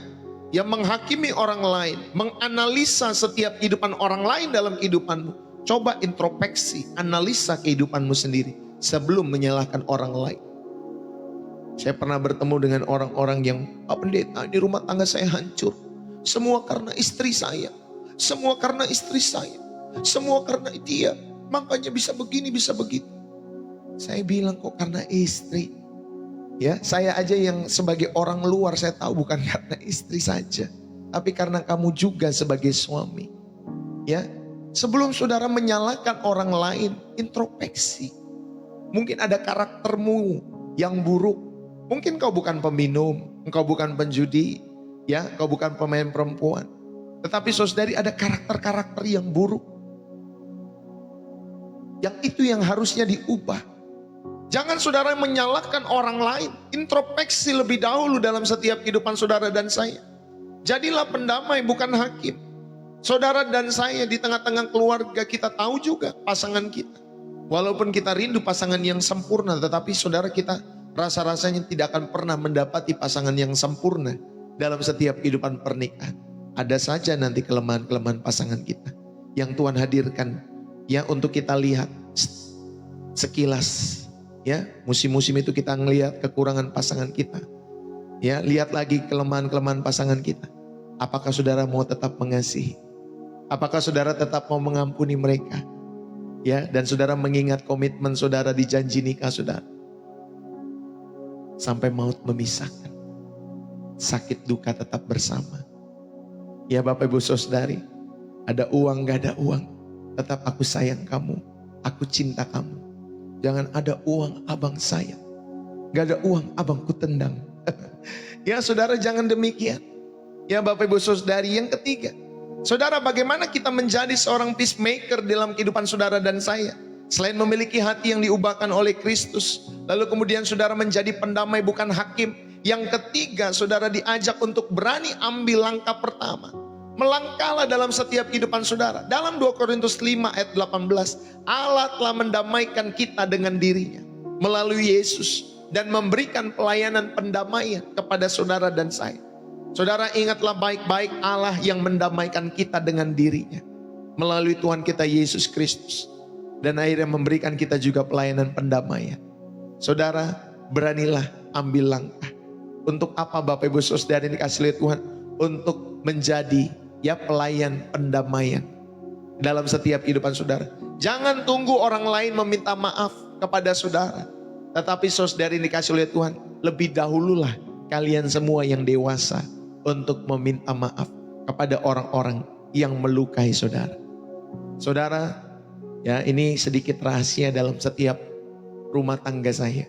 S1: yang menghakimi orang lain, menganalisa setiap kehidupan orang lain dalam kehidupanmu, coba introspeksi, analisa kehidupanmu sendiri sebelum menyalahkan orang lain. Saya pernah bertemu dengan orang-orang yang, Pak Pendeta, di rumah tangga saya hancur. Semua karena istri saya. Semua karena istri saya. Semua karena dia. Makanya bisa begini, bisa begitu. Saya bilang, kok karena istri? Ya, saya aja yang sebagai orang luar saya tahu bukan karena istri saja, tapi karena kamu juga sebagai suami. Ya, sebelum saudara menyalahkan orang lain, introspeksi. Mungkin ada karaktermu yang buruk. Mungkin kau bukan peminum, engkau bukan penjudi, ya, kau bukan pemain perempuan. Tetapi saudari ada karakter-karakter yang buruk. Yang itu yang harusnya diubah. Jangan saudara menyalahkan orang lain. Introspeksi lebih dahulu dalam setiap kehidupan saudara dan saya. Jadilah pendamai bukan hakim. Saudara dan saya di tengah-tengah keluarga kita tahu juga pasangan kita. Walaupun kita rindu pasangan yang sempurna, tetapi saudara kita rasa-rasanya tidak akan pernah mendapati pasangan yang sempurna dalam setiap kehidupan pernikahan. Ada saja nanti kelemahan-kelemahan pasangan kita yang Tuhan hadirkan ya untuk kita lihat sekilas. Ya, musim-musim itu kita ngelihat kekurangan pasangan kita. Ya, lihat lagi kelemahan-kelemahan pasangan kita. Apakah saudara mau tetap mengasihi? Apakah saudara tetap mau mengampuni mereka? Ya, dan saudara mengingat komitmen saudara di janji nikah saudara. Sampai maut memisahkan. Sakit duka tetap bersama. Ya Bapak Ibu Saudari, ada uang gak ada uang, tetap aku sayang kamu, aku cinta kamu. Jangan ada uang abang sayang, gak ada uang abang ku tendang. Ya saudara, jangan demikian. Ya Bapak Ibu Saudari, yang ketiga, saudara, bagaimana kita menjadi seorang peacemaker dalam kehidupan saudara dan saya? Selain memiliki hati yang diubahkan oleh Kristus, lalu kemudian saudara menjadi pendamai bukan hakim. Yang ketiga, saudara diajak untuk berani ambil langkah pertama. Melangkahlah dalam setiap kehidupan saudara. Dalam 2 Korintus 5 ayat 18, Allah telah mendamaikan kita dengan dirinya melalui Yesus dan memberikan pelayanan pendamaian kepada saudara dan saya. Saudara, ingatlah baik-baik, Allah yang mendamaikan kita dengan dirinya melalui Tuhan kita Yesus Kristus, dan akhirnya memberikan kita juga pelayanan pendamaian. Saudara, beranilah ambil langkah. Untuk apa Bapak Ibu Saudara yang dikasih oleh Tuhan? Untuk menjadi pelayan pendamaian dalam setiap kehidupan saudara. Jangan tunggu orang lain meminta maaf kepada saudara, tetapi saudara yang dikasih oleh Tuhan, lebih dahululah kalian semua yang dewasa untuk meminta maaf kepada orang-orang yang melukai saudara. Saudara, ya, ini sedikit rahasia dalam setiap rumah tangga saya.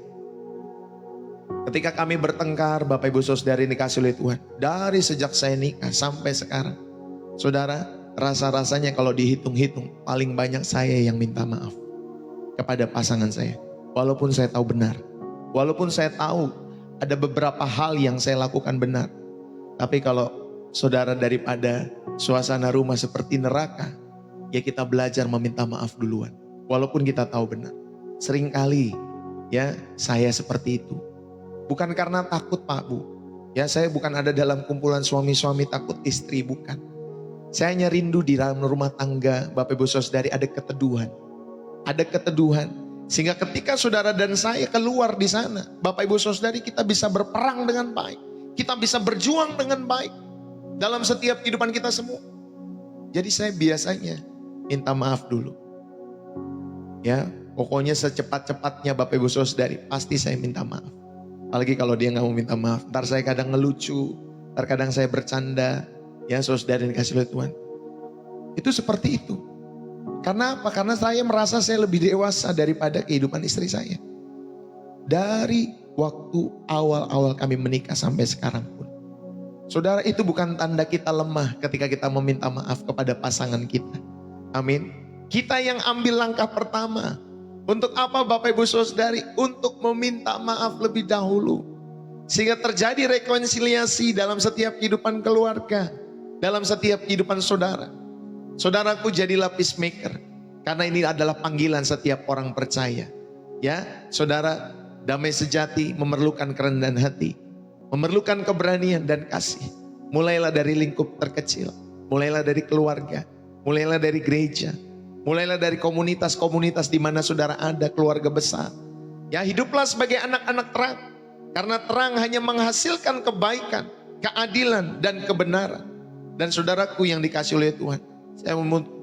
S1: Ketika kami bertengkar, Bapak Ibu Saudara yang dikasih oleh Tuhan, dari sejak saya nikah sampai sekarang, saudara, rasa-rasanya kalau dihitung-hitung, paling banyak saya yang minta maaf kepada pasangan saya. Walaupun saya tahu benar, walaupun saya tahu ada beberapa hal yang saya lakukan benar. Tapi kalau saudara, daripada suasana rumah seperti neraka, ya kita belajar meminta maaf duluan. Walaupun kita tahu benar. Seringkali ya saya seperti itu. Bukan karena takut Pak Bu. Ya, saya bukan ada dalam kumpulan suami-suami takut istri, bukan. Saya hanya rindu di dalam rumah tangga Bapak Ibu Saudari ada keteduhan. Ada keteduhan. Sehingga ketika saudara dan saya keluar di sana, Bapak Ibu Saudari, kita bisa berperang dengan baik. Kita bisa berjuang dengan baik dalam setiap kehidupan kita semua. Jadi saya biasanya minta maaf dulu. Ya, pokoknya secepat-cepatnya Bapak Ibu Saudari, pasti saya minta maaf. Apalagi kalau dia gak mau minta maaf. Ntar saya kadang ngelucu, ntar kadang saya bercanda. Ya saudara yang dikasih oleh Tuhan. Itu seperti itu. Karena apa? Karena saya merasa saya lebih dewasa daripada kehidupan istri saya. Dari waktu awal-awal kami menikah sampai sekarang pun. Saudara, itu bukan tanda kita lemah ketika kita meminta maaf kepada pasangan kita. Amin. Kita yang ambil langkah pertama. Untuk apa Bapak Ibu Saudari? Untuk meminta maaf lebih dahulu. Sehingga terjadi rekonsiliasi dalam setiap kehidupan keluarga. Dalam setiap kehidupan saudara. Saudaraku, jadilah peacemaker. Karena ini adalah panggilan setiap orang percaya. Ya, saudara, damai sejati memerlukan kerendahan hati. Memerlukan keberanian dan kasih. Mulailah dari lingkup terkecil. Mulailah dari keluarga. Mulailah dari gereja. Mulailah dari komunitas-komunitas di mana saudara ada, keluarga besar. Ya, hiduplah sebagai anak-anak terang. Karena terang hanya menghasilkan kebaikan, keadilan, dan kebenaran. Dan saudaraku yang dikasih oleh Tuhan, saya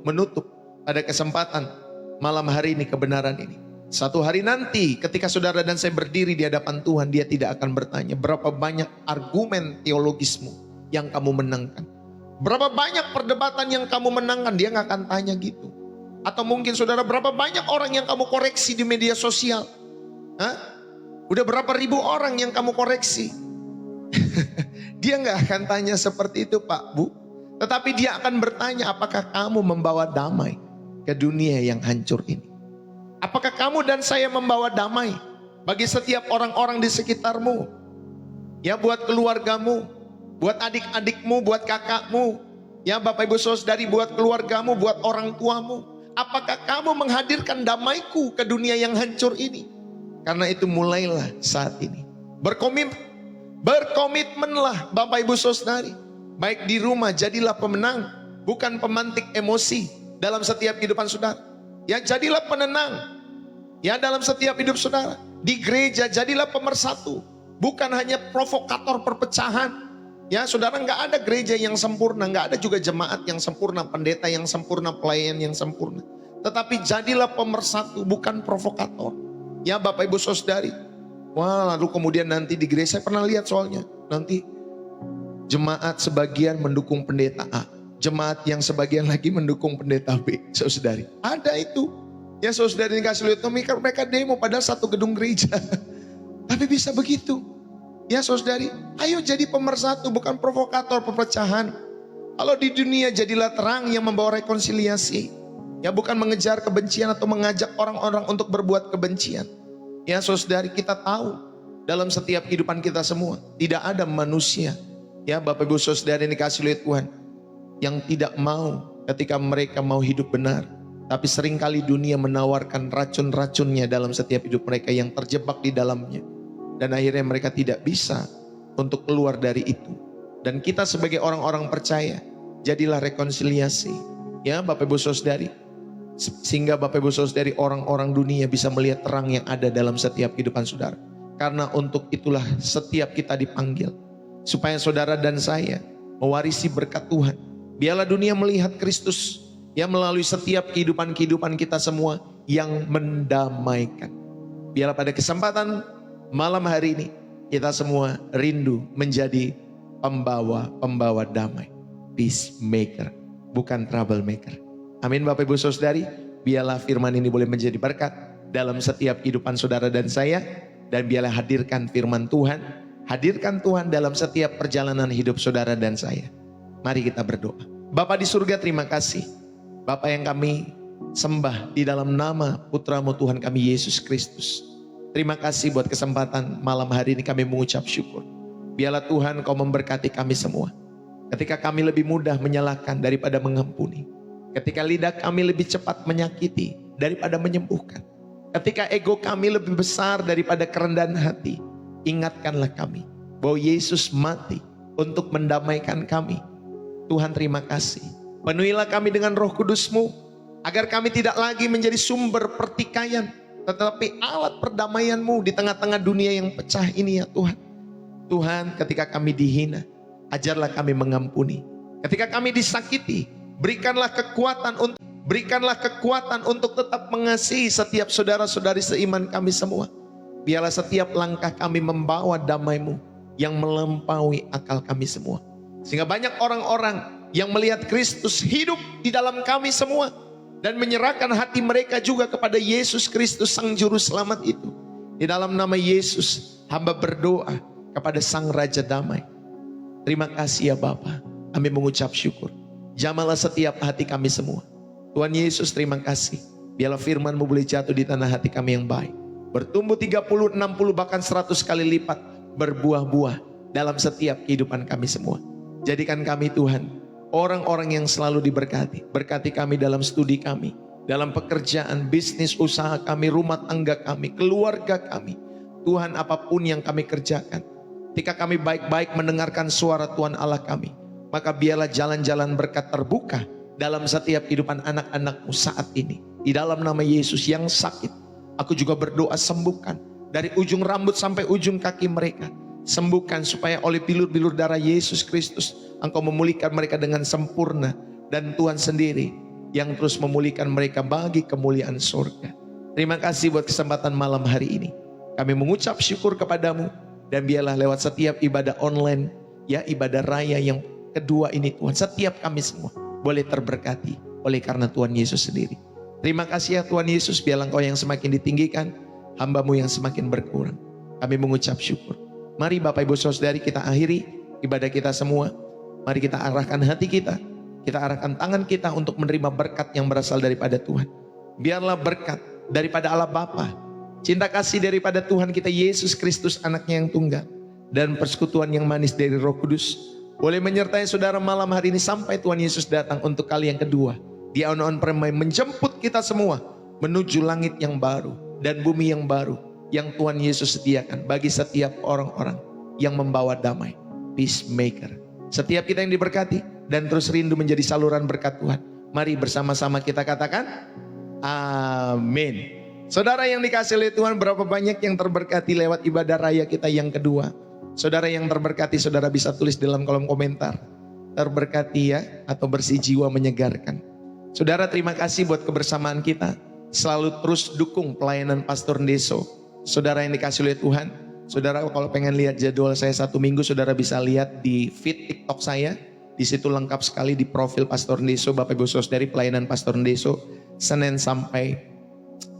S1: menutup pada kesempatan malam hari ini kebenaran ini. Satu hari nanti ketika saudara dan saya berdiri di hadapan Tuhan, dia tidak akan bertanya berapa banyak argumen teologismu yang kamu menangkan. Berapa banyak perdebatan yang kamu menangkan, dia gak akan tanya gitu. Atau mungkin saudara, berapa banyak orang yang kamu koreksi di media sosial? Hah? Udah berapa ribu orang yang kamu koreksi? Dia gak akan tanya seperti itu Pak Bu. Tetapi dia akan bertanya, apakah kamu membawa damai ke dunia yang hancur ini? Apakah kamu dan saya membawa damai bagi setiap orang-orang di sekitarmu? Ya, buat keluargamu, buat adik-adikmu, buat kakakmu. Ya Bapak Ibu Saudari, buat keluargamu, buat orang tuamu. Apakah kamu menghadirkan damaiku ke dunia yang hancur ini? Karena itu mulailah saat ini. Berkomitmenlah Bapak Ibu Saudari. Baik di rumah, jadilah pemenang. Bukan pemantik emosi dalam setiap kehidupan saudara. Ya, jadilah penenang. Ya, dalam setiap hidup saudara. Di gereja jadilah pemersatu, bukan hanya provokator perpecahan. Ya saudara, nggak ada gereja yang sempurna, nggak ada juga jemaat yang sempurna, pendeta yang sempurna, pelayan yang sempurna. Tetapi jadilah pemersatu, bukan provokator. Ya Bapak Ibu Saudari. Wah, lalu kemudian nanti di gereja saya pernah lihat soalnya, nanti jemaat sebagian mendukung pendeta A, jemaat yang sebagian lagi mendukung pendeta B. Saudari, ada itu. Ya saudari dikasih lihat, mereka demo padahal satu gedung gereja. Tapi bisa begitu. Ya saudari, ayo jadi pemersatu, bukan provokator perpecahan. Kalau di dunia jadilah terang yang membawa rekonsiliasi. Ya bukan mengejar kebencian atau mengajak orang-orang untuk berbuat kebencian. Ya saudari, kita tahu dalam setiap kehidupan kita semua tidak ada manusia, ya Bapak Ibu Saudari yang dikasih oleh Tuhan, yang tidak mau ketika mereka mau hidup benar. Tapi seringkali dunia menawarkan racun-racunnya dalam setiap hidup mereka yang terjebak di dalamnya. Dan akhirnya mereka tidak bisa untuk keluar dari itu. Dan kita sebagai orang-orang percaya, jadilah rekonsiliasi. Ya Bapak Ibu Saudari, sehingga Bapak Ibu Saudari, orang-orang dunia bisa melihat terang yang ada dalam setiap kehidupan saudara. Karena untuk itulah setiap kita dipanggil, supaya saudara dan saya mewarisi berkat Tuhan. Biarlah dunia melihat Kristus yang melalui setiap kehidupan-kehidupan kita semua yang mendamaikan. Biarlah pada kesempatan malam hari ini kita semua rindu menjadi pembawa damai, peacemaker, bukan troublemaker. Amin Bapak Ibu Saudari, biarlah firman ini boleh menjadi berkat dalam setiap kehidupan saudara dan saya, dan biarlah hadirkan firman Tuhan, hadirkan Tuhan dalam setiap perjalanan hidup saudara dan saya. Mari kita berdoa. Bapa di surga, terima kasih Bapa yang kami sembah di dalam nama Putramu Tuhan kami Yesus Kristus. Terima kasih buat kesempatan malam hari ini kami mengucap syukur. Biarlah Tuhan Kau memberkati kami semua. Ketika kami lebih mudah menyalahkan daripada mengampuni. Ketika lidah kami lebih cepat menyakiti daripada menyembuhkan. Ketika ego kami lebih besar daripada kerendahan hati. Ingatkanlah kami bahwa Yesus mati untuk mendamaikan kami. Tuhan terima kasih. Penuhilah kami dengan Roh Kudus-Mu. Agar kami tidak lagi menjadi sumber pertikaian, tetapi alat perdamaian-Mu di tengah-tengah dunia yang pecah ini ya Tuhan. Tuhan, ketika kami dihina, ajarlah kami mengampuni. Ketika kami disakiti, berikanlah kekuatan untuk tetap mengasihi setiap saudara-saudari seiman kami semua. Biarlah setiap langkah kami membawa damai-Mu yang melampaui akal kami semua. Sehingga banyak orang-orang yang melihat Kristus hidup di dalam kami semua. Dan menyerahkan hati mereka juga kepada Yesus Kristus Sang Juru Selamat itu. Di dalam nama Yesus, hamba berdoa kepada Sang Raja Damai. Terima kasih ya Bapa, kami mengucap syukur. Jamahlah setiap hati kami semua. Tuhan Yesus terima kasih. Biarlah firman-Mu boleh jatuh di tanah hati kami yang baik. Bertumbuh 30, 60 bahkan 100 kali lipat. Berbuah-buah dalam setiap kehidupan kami semua. Jadikan kami Tuhan orang-orang yang selalu diberkati. Berkati kami dalam studi kami, dalam pekerjaan, bisnis, usaha kami, rumah tangga kami, keluarga kami. Tuhan, apapun yang kami kerjakan, ketika kami baik-baik mendengarkan suara Tuhan Allah kami, maka biarlah jalan-jalan berkat terbuka dalam setiap kehidupan anak-anak-Mu saat ini. Di dalam nama Yesus, yang sakit, aku juga berdoa sembuhkan. Dari ujung rambut sampai ujung kaki mereka. Sembuhkan supaya oleh bilur-bilur darah Yesus Kristus Engkau memulihkan mereka dengan sempurna. Dan Tuhan sendiri yang terus memulihkan mereka bagi kemuliaan surga. Terima kasih buat kesempatan malam hari ini. Kami mengucap syukur kepadamu. Dan biarlah lewat setiap ibadah online, ya ibadah raya yang kedua ini Tuhan, setiap kami semua boleh terberkati oleh karena Tuhan Yesus sendiri. Terima kasih ya Tuhan Yesus, biarlah Engkau yang semakin ditinggikan, hamba-Mu yang semakin berkurang. Kami mengucap syukur. Mari Bapak Ibu Saudari, kita akhiri ibadah kita semua. Mari kita arahkan hati kita. Kita arahkan tangan kita untuk menerima berkat yang berasal daripada Tuhan. Biarlah berkat daripada Allah Bapa, cinta kasih daripada Tuhan kita Yesus Kristus anaknya yang tunggal, dan persekutuan yang manis dari Roh Kudus boleh menyertai saudara malam hari ini sampai Tuhan Yesus datang untuk kali yang kedua. Di awan-awan permai menjemput kita semua menuju langit yang baru dan bumi yang baru yang Tuhan Yesus sediakan bagi setiap orang-orang yang membawa damai, peacemaker. Setiap kita yang diberkati dan terus rindu menjadi saluran berkat Tuhan. Mari bersama-sama kita katakan amin. Saudara yang dikasih oleh Tuhan, berapa banyak yang terberkati lewat ibadah raya kita yang kedua? Saudara yang terberkati, saudara bisa tulis dalam kolom komentar. Terberkati ya, atau bersih jiwa menyegarkan. Saudara, terima kasih buat kebersamaan kita. Selalu terus dukung pelayanan Pastor Ndeso. Saudara yang dikasih oleh Tuhan, saudara kalau pengen lihat jadwal saya 1 minggu, saudara bisa lihat di feed TikTok saya. Di situ lengkap sekali di profil Pastor Ndeso, Bapak Ibu Saudari, pelayanan Pastor Ndeso, Senin sampai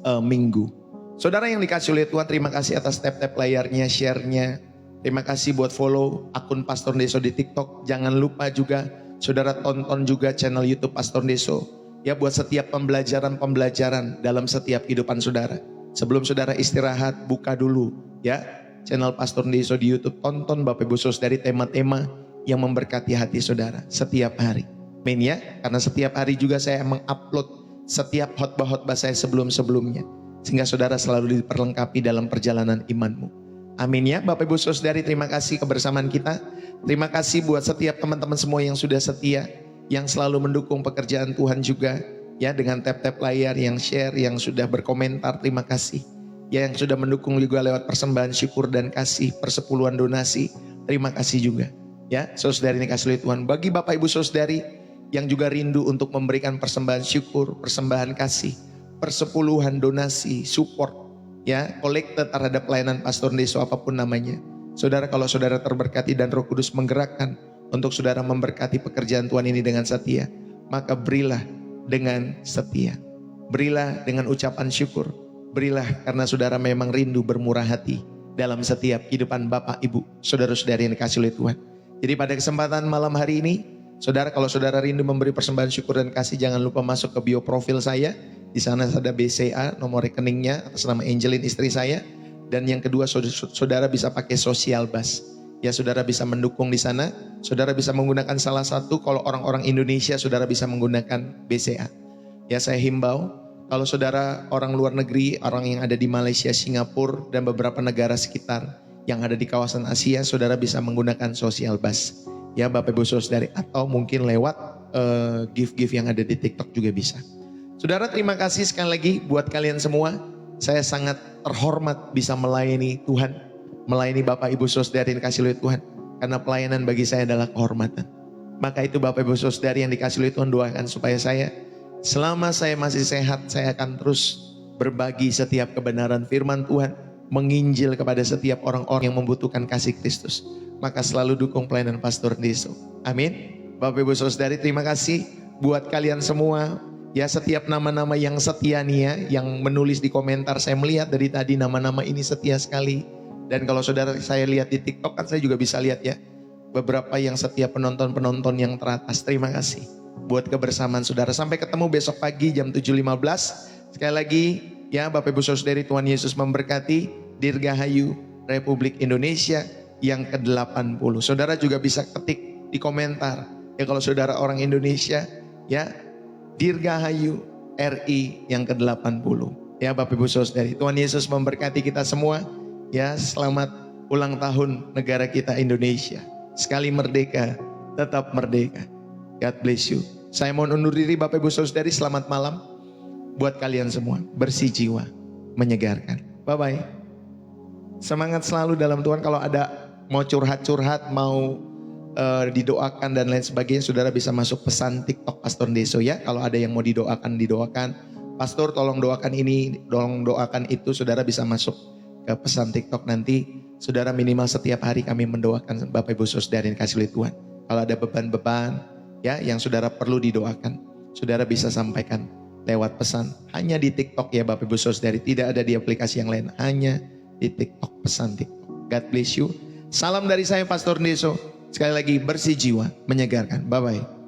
S1: Minggu. Saudara yang dikasih oleh Tuhan, terima kasih atas tap-tap layarnya, share-nya. Terima kasih buat follow akun Pastor Ndeso di TikTok. Jangan lupa juga saudara tonton juga channel YouTube Pastor Ndeso. Ya, buat setiap pembelajaran dalam setiap kehidupan saudara. Sebelum saudara istirahat, buka dulu ya channel Pastor Ndeso di YouTube. Tonton Bapak Ibu Saudari tema-tema yang memberkati hati saudara setiap hari. Amin ya. Karena setiap hari juga saya mengupload setiap khotbah-khotbah saya sebelum-sebelumnya. Sehingga saudara selalu diperlengkapi dalam perjalanan imanmu. Amin ya. Bapak Ibu Saudari, terima kasih kebersamaan kita. Terima kasih buat setiap teman-teman semua yang sudah setia, yang selalu mendukung pekerjaan Tuhan juga. Ya, dengan tap-tap layar, yang share, yang sudah berkomentar, terima kasih. Ya, yang sudah mendukung juga lewat persembahan syukur dan kasih, persepuluhan donasi, terima kasih juga. Ya, saudari ini kasih oleh Tuhan. Bagi Bapak Ibu Saudari yang juga rindu untuk memberikan persembahan syukur, persembahan kasih, persepuluhan donasi, support, ya, kolekte terhadap pelayanan Pastor Ndeso apapun namanya. Saudara, kalau saudara terberkati dan Roh Kudus menggerakkan untuk saudara memberkati pekerjaan Tuhan ini dengan setia, maka berilah dengan setia. Berilah dengan ucapan syukur. Berilah karena saudara memang rindu bermurah hati dalam setiap kehidupan Bapak, Ibu, saudara-saudari yang dikasih oleh Tuhan. Jadi pada kesempatan malam hari ini, saudara, kalau saudara rindu memberi persembahan syukur dan kasih, jangan lupa masuk ke bio profil saya. Di sana ada BCA, nomor rekeningnya atas nama Angelin, istri saya. Dan yang kedua, saudara bisa pakai Social Bus. Ya, saudara bisa mendukung di sana. Saudara bisa menggunakan salah satu. Kalau orang-orang Indonesia, saudara bisa menggunakan BCA. Ya, saya himbau, kalau saudara orang luar negeri, orang yang ada di Malaysia, Singapura, dan beberapa negara sekitar yang ada di kawasan Asia, saudara bisa menggunakan Social Bus. Ya, Bapak Ibu Saudari, atau mungkin lewat gift-gift yang ada di TikTok juga bisa. Saudara, terima kasih sekali lagi buat kalian semua. Saya sangat terhormat bisa melayani Tuhan, melayani Bapak Ibu Saudari yang dikasih oleh Tuhan. Karena pelayanan bagi saya adalah kehormatan. Maka itu Bapak Ibu Saudari yang dikasih oleh Tuhan, doakan supaya saya, selama saya masih sehat, saya akan terus berbagi setiap kebenaran firman Tuhan, menginjil kepada setiap orang-orang yang membutuhkan kasih Kristus. Maka selalu dukung pelayanan Pastor Ndeso. Amin. Bapak Ibu Saudari, terima kasih buat kalian semua. Ya, setiap nama-nama yang setia nih ya, yang menulis di komentar, saya melihat dari tadi nama-nama ini setia sekali. Dan kalau saudara saya lihat di TikTok kan saya juga bisa lihat ya, beberapa yang setia penonton-penonton yang teratas. Terima kasih buat kebersamaan saudara. Sampai ketemu besok pagi jam 7.15. Sekali lagi ya, Bapak Ibu Saudari, Tuhan Yesus memberkati. Dirgahayu Republik Indonesia yang ke-80. Saudara juga bisa ketik di komentar ya, kalau saudara orang Indonesia ya, Dirgahayu RI yang ke-80. Ya, Bapak Ibu Saudari, Tuhan Yesus memberkati kita semua. Ya, selamat ulang tahun negara kita Indonesia. Sekali merdeka, tetap merdeka. God bless you. Saya mohon undur diri Bapak Ibu Saudari, selamat malam buat kalian semua. Bersih jiwa, menyegarkan. Bye-bye. Semangat selalu dalam Tuhan. Kalau ada mau curhat-curhat, mau didoakan dan lain sebagainya, saudara bisa masuk pesan TikTok Pastor Ndeso ya. Kalau ada yang mau didoakan, didoakan. Pastor tolong doakan ini, tolong doakan itu, saudara bisa masuk ke pesan TikTok. Nanti saudara minimal setiap hari kami mendoakan Bapak Ibu Saudara yang dikasih oleh Tuhan. Kalau ada beban-beban ya yang saudara perlu didoakan, saudara bisa sampaikan lewat pesan. Hanya di TikTok ya Bapak Ibu Saudari, tidak ada di aplikasi yang lain, hanya di TikTok, pesan TikTok. God bless you. Salam dari saya Pastor Ndeso. Sekali lagi, bersih jiwa, menyegarkan. Bye-bye.